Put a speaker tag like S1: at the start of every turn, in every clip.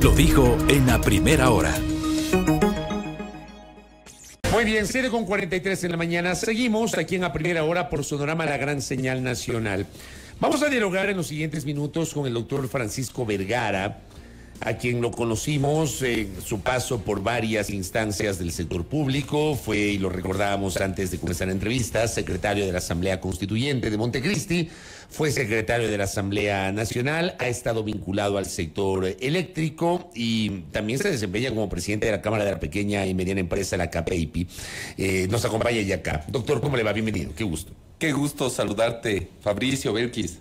S1: Lo dijo en la primera hora.
S2: Muy bien, 7:43 en la mañana. Seguimos aquí en la primera hora por Sonorama, la gran señal nacional. Vamos a dialogar en los siguientes minutos con el doctor Francisco Vergara, a quien lo conocimos en su paso por varias instancias del sector público. Fue, y lo recordábamos antes de comenzar la entrevista, secretario de la Asamblea Constituyente de Montecristi, fue secretario de la Asamblea Nacional, ha estado vinculado al sector eléctrico y también se desempeña como presidente de la Cámara de la Pequeña y Mediana Empresa, la CAPEIPI. Nos acompaña ya acá. Doctor, ¿cómo le va? Bienvenido, qué gusto.
S3: Qué gusto saludarte, Fabricio, Belkis.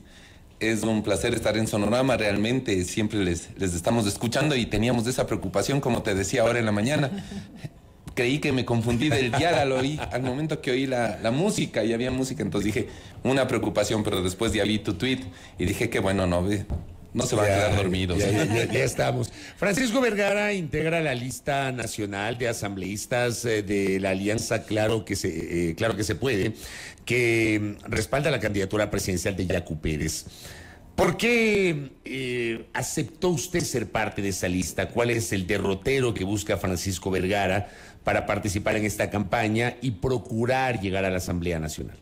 S3: Es un placer estar en Sonorama, realmente siempre les estamos escuchando y teníamos esa preocupación, como te decía ahora en la mañana. Creí que me confundí del dial al momento que oí la música, y había música, entonces dije, una preocupación, pero después ya vi tu tweet y dije que bueno, no se van a quedar dormidos.
S2: Ya estamos. Francisco Vergara integra la lista nacional de asambleístas de la alianza Claro que se puede, que respalda la candidatura presidencial de Yacu Pérez. ¿Por qué aceptó usted ser parte de esa lista? ¿Cuál es el derrotero que busca Francisco Vergara para participar en esta campaña y procurar llegar a la Asamblea Nacional?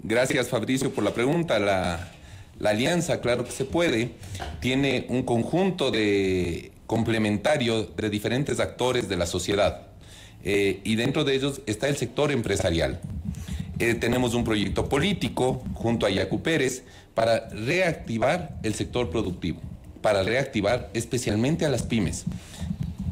S3: Gracias, Fabricio, por la pregunta. La alianza Claro que se puede tiene un conjunto complementario de diferentes actores de la sociedad, y dentro de ellos está el sector empresarial. Tenemos un proyecto político junto a Yacu Pérez para reactivar el sector productivo, para reactivar especialmente a las pymes.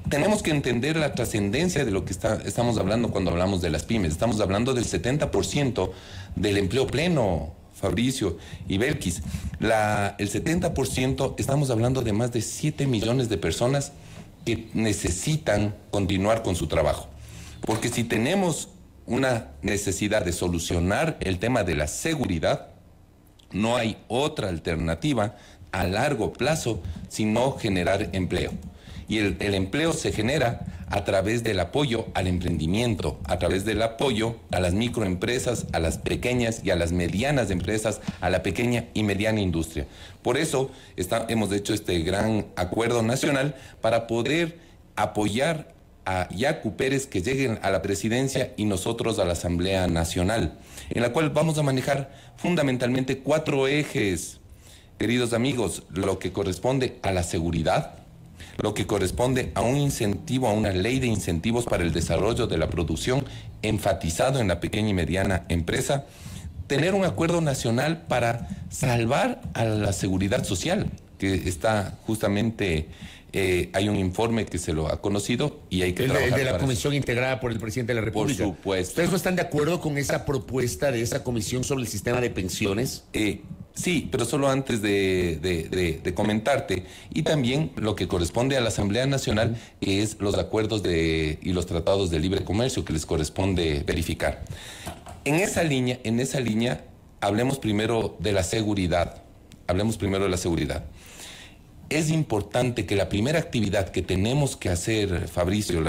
S3: Tenemos que entender la trascendencia de lo que estamos hablando cuando hablamos de las pymes. Estamos hablando del 70% del empleo pleno, Fabricio y Belkis. El 70%, estamos hablando de más de 7 millones de personas que necesitan continuar con su trabajo. Porque si tenemos una necesidad de solucionar el tema de la seguridad, no hay otra alternativa a largo plazo sino generar empleo. Y el empleo se genera a través del apoyo al emprendimiento, a través del apoyo a las microempresas, a las pequeñas y a las medianas empresas, a la pequeña y mediana industria. Por eso hemos hecho este gran acuerdo nacional para poder apoyar a Yacu Pérez que lleguen a la presidencia y nosotros a la Asamblea Nacional, en la cual vamos a manejar fundamentalmente 4 ejes, queridos amigos: lo que corresponde a la seguridad, lo que corresponde a un incentivo, a una ley de incentivos para el desarrollo de la producción enfatizado en la pequeña y mediana empresa, tener un acuerdo nacional para salvar a la seguridad social, que está justamente... hay un informe que se lo ha conocido y hay que trabajar.
S2: El de la comisión integrada por el presidente de la República.
S3: Por supuesto.
S2: ¿Ustedes no están de acuerdo con esa propuesta de esa comisión sobre el sistema de pensiones?
S3: Sí, pero solo antes de comentarte, y también lo que corresponde a la Asamblea Nacional es los acuerdos y los tratados de libre comercio que les corresponde verificar. En esa línea, hablemos primero de la seguridad. Es importante que la primera actividad que tenemos que hacer, Fabricio,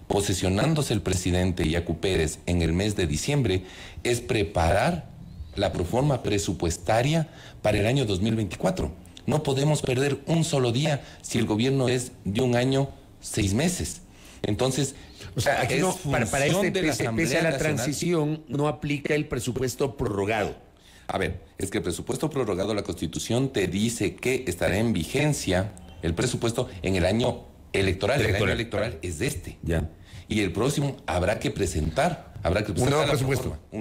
S3: posesionándose el presidente Yacu Pérez en el mes de diciembre, es preparar la proforma presupuestaria para el año 2024. No podemos perder un solo día si el gobierno es de un año, 6 meses. Entonces,
S2: o sea, aquí para pese a la transición, no aplica el presupuesto prorrogado.
S3: A ver, es que el presupuesto prorrogado, la Constitución te dice que estará en vigencia el presupuesto en el año electoral. El año electoral es este.
S2: Ya.
S3: Y el próximo habrá que presentar un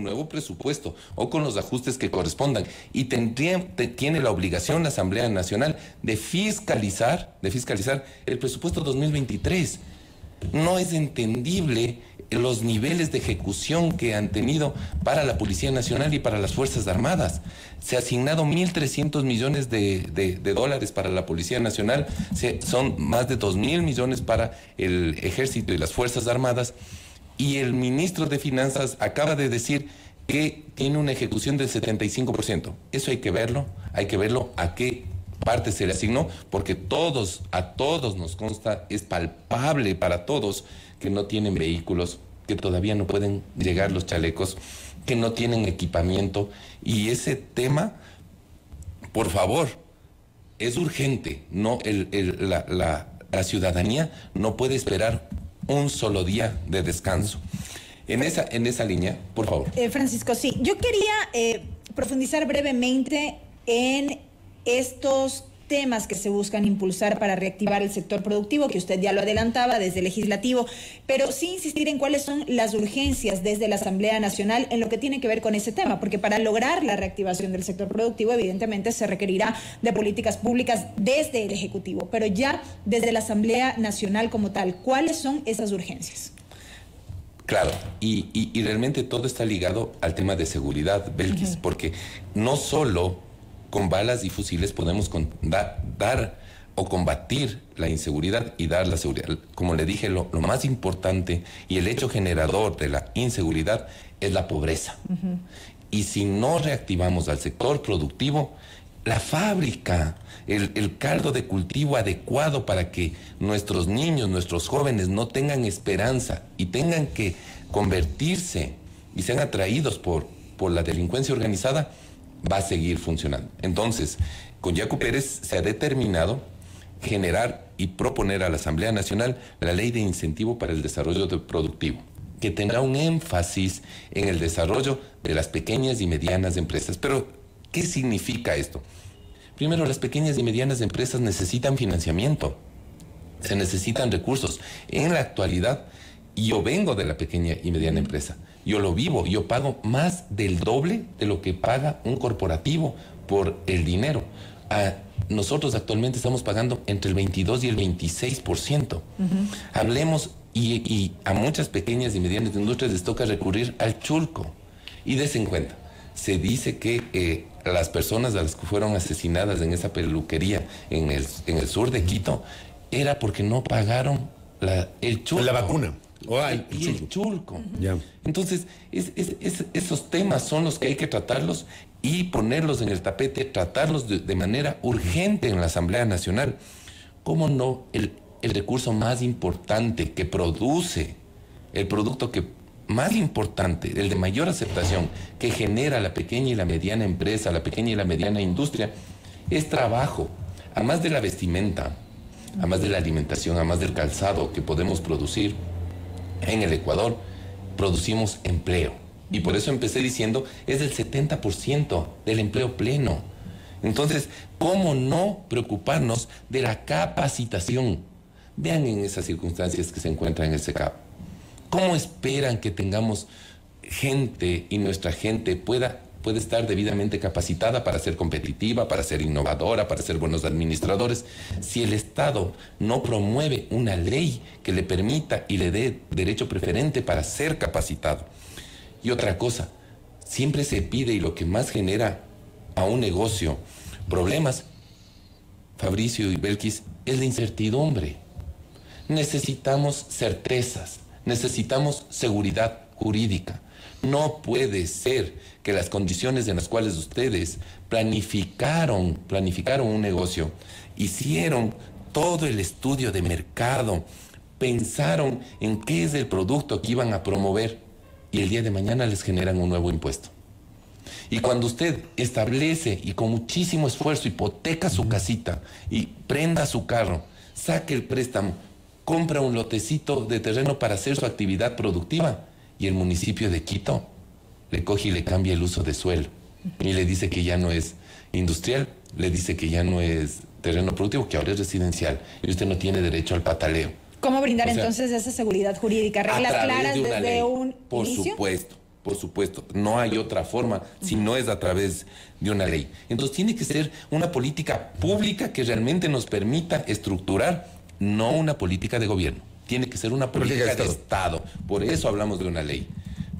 S3: nuevo presupuesto o con los ajustes que correspondan. Y tiene la obligación la Asamblea Nacional de fiscalizar el presupuesto 2023. No es entendible los niveles de ejecución que han tenido para la Policía Nacional y para las Fuerzas Armadas. Se ha asignado 1.300 millones de dólares para la Policía Nacional, son más de 2.000 millones para el Ejército y las Fuerzas Armadas, y el ministro de Finanzas acaba de decir que tiene una ejecución del 75%. Eso hay que verlo a qué parte se le asignó, porque a todos nos consta, es palpable para todos que no tienen vehículos, que todavía no pueden llegar los chalecos, que no tienen equipamiento. Y ese tema, por favor, es urgente. No, la ciudadanía no puede esperar un solo día de descanso. En esa línea, por favor.
S4: Francisco, sí. Yo quería profundizar brevemente en estos temas que se buscan impulsar para reactivar el sector productivo, que usted ya lo adelantaba desde el legislativo, pero sí insistir en cuáles son las urgencias desde la Asamblea Nacional en lo que tiene que ver con ese tema, porque para lograr la reactivación del sector productivo, evidentemente se requerirá de políticas públicas desde el Ejecutivo, pero ya desde la Asamblea Nacional como tal, ¿cuáles son esas urgencias?
S3: Claro, y realmente todo está ligado al tema de seguridad, Belkis, porque no solo con balas y fusiles podemos dar o combatir la inseguridad y dar la seguridad. Como le dije, lo más importante y el hecho generador de la inseguridad es la pobreza. Y si no reactivamos al sector productivo, la fábrica, el caldo de cultivo adecuado para que nuestros niños, nuestros jóvenes no tengan esperanza y tengan que convertirse y sean atraídos por la delincuencia organizada, va a seguir funcionando. Entonces, con Yacu Pérez se ha determinado generar y proponer a la Asamblea Nacional la ley de incentivo para el desarrollo productivo, que tendrá un énfasis en el desarrollo de las pequeñas y medianas empresas. Pero, ¿qué significa esto? Primero, las pequeñas y medianas empresas necesitan financiamiento, se necesitan recursos. En la actualidad, yo vengo de la pequeña y mediana empresa. Yo lo vivo, yo pago más del doble de lo que paga un corporativo por el dinero. Nosotros actualmente estamos pagando entre el 22 y el 26%. Hablemos, y a muchas pequeñas y medianas industrias les toca recurrir al chulco. Y des en cuenta, se dice que las personas a las que fueron asesinadas en esa peluquería en el sur de Quito era porque no pagaron el chulco.
S2: La vacuna.
S3: Y el chulco.
S2: Ya.
S3: Entonces, esos temas son los que hay que tratarlos y ponerlos en el tapete, tratarlos de manera urgente en la Asamblea Nacional. ¿Cómo no? El recurso más importante que produce, el producto más importante, el de mayor aceptación, que genera la pequeña y la mediana empresa, la pequeña y la mediana industria, es trabajo. Además de la vestimenta, además de la alimentación, además del calzado que podemos producir, en el Ecuador producimos empleo. Y por eso empecé diciendo, es el 70% del empleo pleno. Entonces, ¿cómo no preocuparnos de la capacitación? Vean en esas circunstancias que se encuentran en el SECAP. ¿Cómo esperan que tengamos gente y nuestra gente puede estar debidamente capacitada para ser competitiva, para ser innovadora, para ser buenos administradores, si el Estado no promueve una ley que le permita y le dé derecho preferente para ser capacitado? Y otra cosa, siempre se pide, y lo que más genera a un negocio problemas, Fabricio y Belkis, es la incertidumbre. Necesitamos certezas, necesitamos seguridad jurídica. No puede ser que las condiciones en las cuales ustedes planificaron un negocio, hicieron todo el estudio de mercado, pensaron en qué es el producto que iban a promover y el día de mañana les generan un nuevo impuesto. Y cuando usted establece y con muchísimo esfuerzo hipoteca su casita y prenda su carro, saque el préstamo, compra un lotecito de terreno para hacer su actividad productiva, y el municipio de Quito le coge y le cambia el uso de suelo y le dice que ya no es industrial, le dice que ya no es terreno productivo, que ahora es residencial y usted no tiene derecho al pataleo.
S4: ¿Cómo brindar entonces esa seguridad jurídica? ¿Reglas claras desde un inicio?
S3: Por supuesto, no hay otra forma si no es a través de una ley. Entonces tiene que ser una política pública que realmente nos permita estructurar, no una política de gobierno. Tiene que ser una política de Estado. Por eso hablamos de una ley.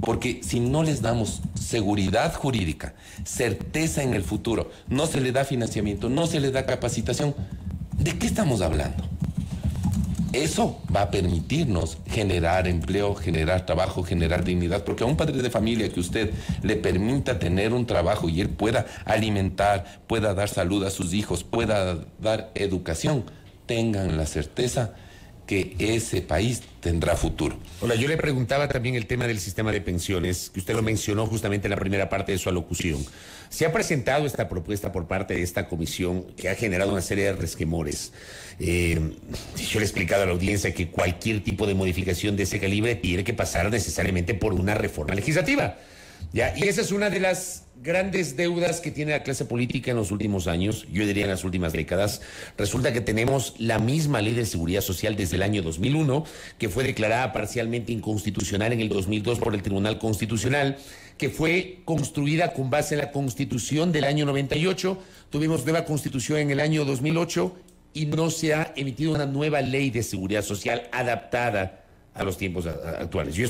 S3: Porque si no les damos seguridad jurídica, certeza en el futuro, no se le da financiamiento, no se le da capacitación, ¿de qué estamos hablando? Eso va a permitirnos generar empleo, generar trabajo, generar dignidad, porque a un padre de familia que usted le permita tener un trabajo y él pueda alimentar, pueda dar salud a sus hijos, pueda dar educación, tengan la certeza que ese país tendrá futuro.
S2: Hola, yo le preguntaba también el tema del sistema de pensiones, que usted lo mencionó justamente en la primera parte de su alocución. Se ha presentado esta propuesta por parte de esta comisión que ha generado una serie de resquemores. Yo le he explicado a la audiencia que cualquier tipo de modificación de ese calibre tiene que pasar necesariamente por una reforma legislativa. ¿Ya? Y esa es una de las grandes deudas que tiene la clase política en los últimos años, yo diría en las últimas décadas. Resulta que tenemos la misma ley de seguridad social desde el año 2001, que fue declarada parcialmente inconstitucional en el 2002 por el Tribunal Constitucional, que fue construida con base en la Constitución del año 98. Tuvimos nueva Constitución en el año 2008 y no se ha emitido una nueva ley de seguridad social adaptada a los tiempos actuales. Yo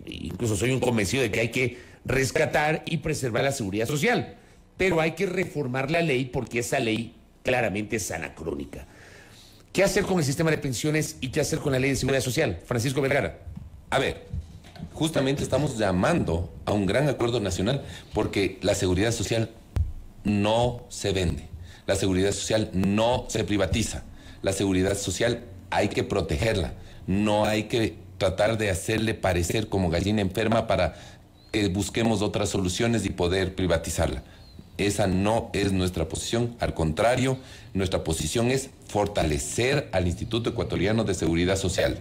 S2: incluso soy un convencido de que hay que rescatar y preservar la seguridad social, pero hay que reformar la ley porque esa ley claramente es anacrónica. ¿Qué hacer con el sistema de pensiones y qué hacer con la ley de seguridad social? Francisco Vergara.
S3: A ver, justamente estamos llamando a un gran acuerdo nacional porque la seguridad social no se vende, la seguridad social no se privatiza, la seguridad social hay que protegerla, no hay que tratar de hacerle parecer como gallina enferma para que busquemos otras soluciones y poder privatizarla. Esa no es nuestra posición, al contrario, nuestra posición es fortalecer al Instituto Ecuatoriano de Seguridad Social.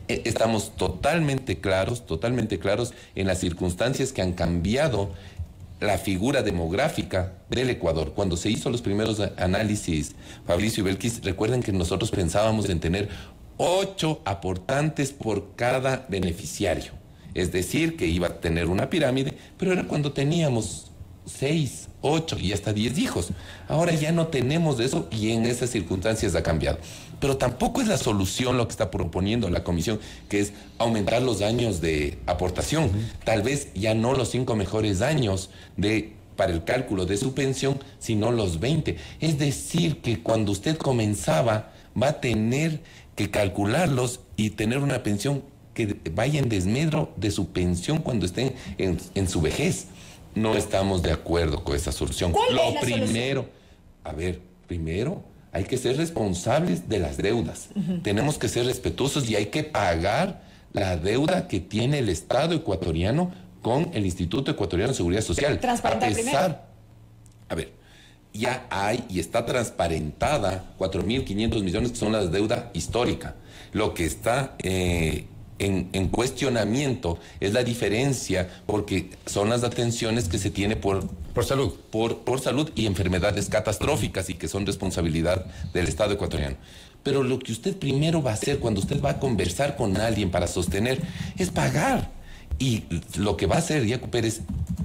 S3: Estamos totalmente claros en las circunstancias que han cambiado la figura demográfica del Ecuador. Cuando se hizo los primeros análisis, Fabricio y Belkis, recuerden que nosotros pensábamos en tener 8 aportantes por cada beneficiario. Es decir, que iba a tener una pirámide, pero era cuando teníamos 6, 8 y hasta 10 hijos. Ahora ya no tenemos eso y en esas circunstancias ha cambiado. Pero tampoco es la solución lo que está proponiendo la comisión, que es aumentar los años de aportación. Tal vez ya no los 5 mejores años para el cálculo de su pensión, sino los 20. Es decir, que cuando usted comenzaba va a tener que calcularlos y tener una pensión que vaya en desmedro de su pensión cuando estén en su vejez. No estamos de acuerdo con esa solución. Lo primero, primero hay que ser responsables de las deudas. Tenemos que ser respetuosos y hay que pagar la deuda que tiene el Estado ecuatoriano con el Instituto Ecuatoriano de Seguridad Social.
S4: Transparentar primero.
S3: Ya hay y está transparentada 4.500 millones que son la deuda histórica. Lo que está en cuestionamiento es la diferencia, porque son las atenciones que se tiene por salud, por salud y enfermedades catastróficas y que son responsabilidad del Estado ecuatoriano. Pero lo que usted primero va a hacer cuando usted va a conversar con alguien para sostener es pagar. Y lo que va a hacer Yacu Pérez,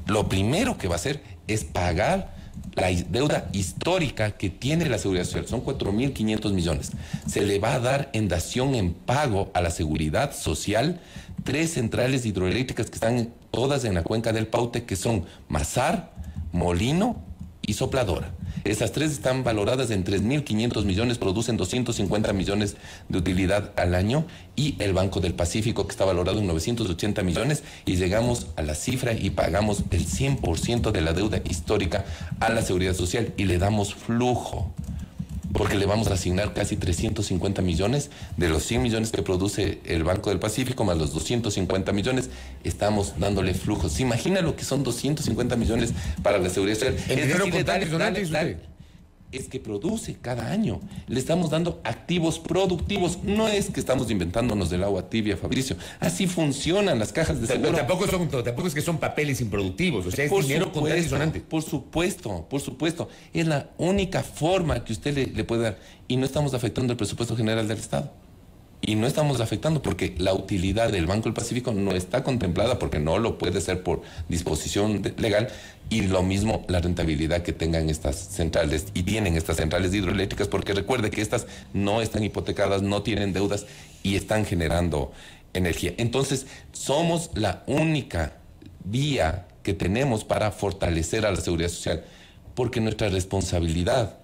S3: lo primero que va a hacer es pagar la deuda histórica que tiene la Seguridad Social. Son 4.500 millones. Se le va a dar en dación en pago a la Seguridad Social 3 centrales hidroeléctricas que están todas en la cuenca del Paute, que son Mazar, Molino y Sopladora. Esas 3 están valoradas en 3.500 millones, producen 250 millones de utilidad al año, y el Banco del Pacífico, que está valorado en 980 millones, y llegamos a la cifra y pagamos el 100% de la deuda histórica a la Seguridad Social y le damos flujo, porque le vamos a asignar casi 350 millones de los 100 millones que produce el Banco del Pacífico, más los 250 millones, estamos dándole flujo. ¿Se imagina lo que son 250 millones para la Seguridad Social? Es que produce cada año. Le estamos dando activos productivos. No es que estamos inventándonos del agua tibia, Fabricio. Así funcionan las cajas de seguro.
S2: Tampoco es que son papeles improductivos. O sea, es dinero contante y sonante.
S3: Por supuesto. Es la única forma que usted le puede dar. Y no estamos afectando el presupuesto general del Estado. Y no estamos afectando porque la utilidad del Banco del Pacífico no está contemplada, porque no lo puede ser por disposición legal, y lo mismo la rentabilidad que tengan estas centrales y tienen estas centrales hidroeléctricas, porque recuerde que estas no están hipotecadas, no tienen deudas y están generando energía. Entonces, somos la única vía que tenemos para fortalecer a la seguridad social. Porque nuestra responsabilidad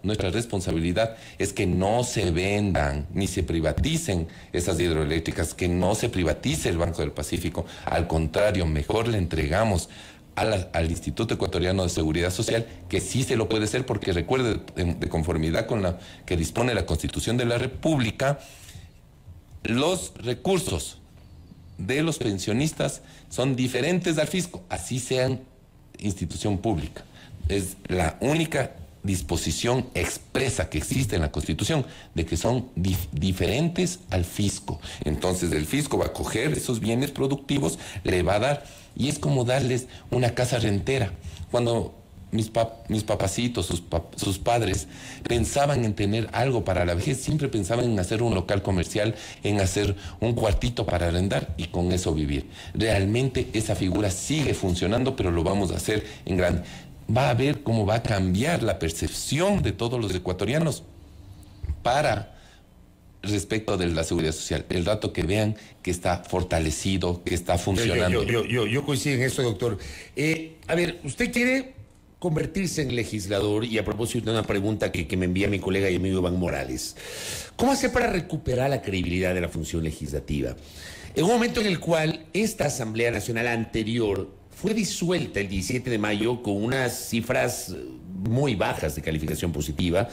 S3: es que no se vendan ni se privaticen esas hidroeléctricas, que no se privatice el Banco del Pacífico. Al contrario, mejor le entregamos al Instituto Ecuatoriano de Seguridad Social, que sí se lo puede hacer, porque recuerde, de conformidad con la que dispone la Constitución de la República, los recursos de los pensionistas son diferentes al fisco, así sean institución pública. Es la única disposición expresa que existe en la Constitución de que son diferentes al fisco. Entonces el fisco va a coger esos bienes productivos, le va a dar, y es como darles una casa rentera. Cuando mis papacitos, sus padres, pensaban en tener algo para la vejez, siempre pensaban en hacer un local comercial, en hacer un cuartito para arrendar y con eso vivir. Realmente esa figura sigue funcionando, pero lo vamos a hacer en grande. Va a ver cómo va a cambiar la percepción de todos los ecuatorianos para respecto de la seguridad social. El rato que vean que está fortalecido, que está funcionando.
S2: Yo coincido en eso, doctor. A ver, usted quiere convertirse en legislador, y a propósito de una pregunta que me envía mi colega y amigo Iván Morales. ¿Cómo hacer para recuperar la credibilidad de la función legislativa? En un momento en el cual esta Asamblea Nacional anterior fue disuelta el 17 de mayo con unas cifras muy bajas de calificación positiva.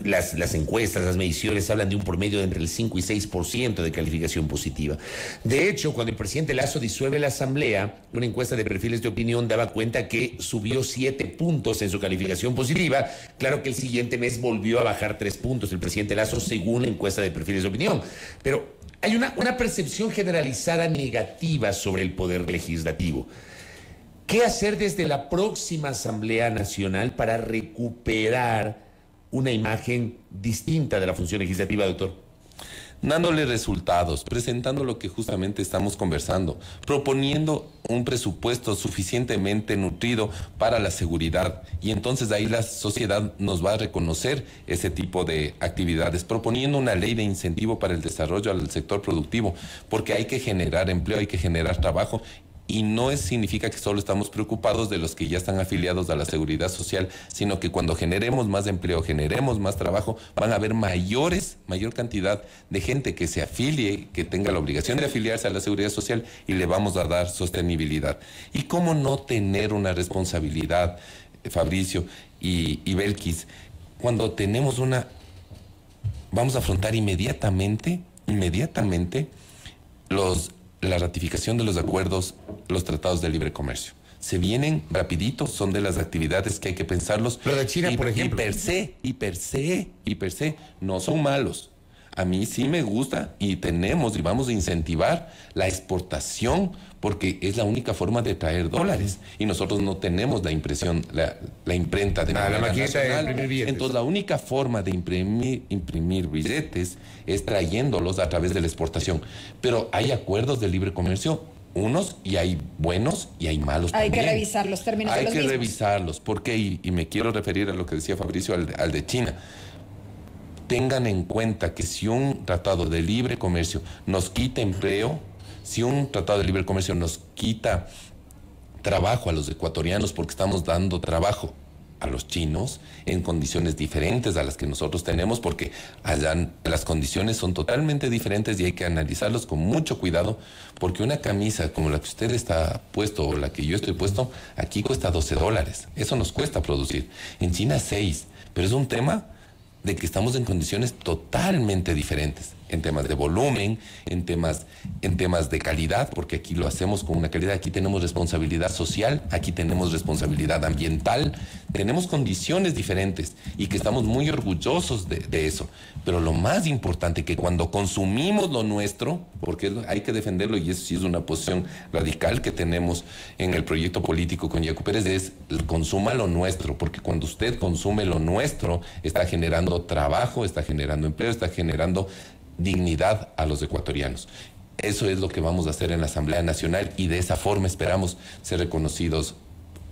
S2: Las encuestas, las mediciones hablan de un promedio de entre el 5 y 6% de calificación positiva. De hecho, cuando el presidente Lasso disuelve la Asamblea, una encuesta de perfiles de opinión daba cuenta que subió 7 puntos en su calificación positiva. Claro que el siguiente mes volvió a bajar 3 puntos el presidente Lasso según la encuesta de perfiles de opinión. Pero hay una percepción generalizada negativa sobre el poder legislativo. ¿Qué hacer desde la próxima Asamblea Nacional para recuperar una imagen distinta de la función legislativa, doctor?
S3: Dándole resultados, presentando lo que justamente estamos conversando, proponiendo un presupuesto suficientemente nutrido para la seguridad, y entonces ahí la sociedad nos va a reconocer ese tipo de actividades, proponiendo una ley de incentivo para el desarrollo al sector productivo, porque hay que generar empleo, hay que generar trabajo. Y no significa que solo estamos preocupados de los que ya están afiliados a la seguridad social, sino que cuando generemos más empleo, generemos más trabajo, van a haber mayor cantidad de gente que se afilie, que tenga la obligación de afiliarse a la seguridad social, y le vamos a dar sostenibilidad. ¿Y cómo no tener una responsabilidad, Fabricio y Belkis, cuando tenemos vamos a afrontar inmediatamente la ratificación de los acuerdos, los tratados de libre comercio? Se vienen rapidito, son de las actividades que hay que pensarlos.
S2: Lo de China, por ejemplo.
S3: Y per se, no son malos. A mí sí me gusta y vamos a incentivar la exportación, porque es la única forma de traer dólares. Y nosotros no tenemos la impresión, la imprenta de manera nacional. Entonces la única forma de imprimir billetes es trayéndolos a través de la exportación. Pero hay acuerdos de libre comercio, unos, y hay buenos y hay malos también.
S4: Hay que revisar los términos de los mismos.
S3: Hay que revisarlos. ¿Por qué? Y me quiero referir a lo que decía Fabricio, al de China. Tengan en cuenta que si un tratado de libre comercio nos quita empleo, si un tratado de libre comercio nos quita trabajo a los ecuatorianos, porque estamos dando trabajo a los chinos en condiciones diferentes a las que nosotros tenemos, porque allá las condiciones son totalmente diferentes y hay que analizarlos con mucho cuidado, porque una camisa como la que usted está puesto o la que yo estoy puesto, aquí cuesta $12. Eso nos cuesta producir. En China 6, pero es un tema de que estamos en condiciones totalmente diferentes, en temas de volumen, en temas de calidad, porque aquí lo hacemos con una calidad. Aquí tenemos responsabilidad social, aquí tenemos responsabilidad ambiental, tenemos condiciones diferentes y que estamos muy orgullosos de eso. Pero lo más importante, que cuando consumimos lo nuestro, porque hay que defenderlo, y eso sí es una posición radical que tenemos en el proyecto político con Yacu Pérez, es consuma lo nuestro, porque cuando usted consume lo nuestro, está generando trabajo, está generando empleo, está generando dignidad a los ecuatorianos. Eso es lo que vamos a hacer en la Asamblea Nacional, y de esa forma esperamos ser reconocidos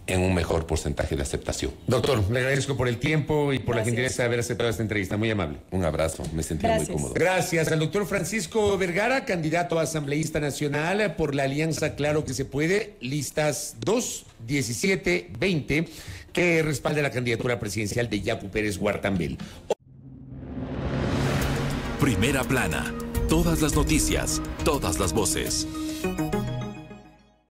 S3: en un mejor porcentaje de aceptación.
S2: Doctor, le agradezco por el tiempo y por la gentileza de haber aceptado esta entrevista. Muy amable.
S3: Un abrazo, me sentí muy cómodo.
S2: Gracias al doctor Francisco Vergara, candidato a asambleísta nacional por la Alianza Claro que se puede, listas 2, 17, 20, que respalda la candidatura presidencial de Yacu Pérez Guartambel.
S1: Primera plana. Todas las noticias, todas las voces.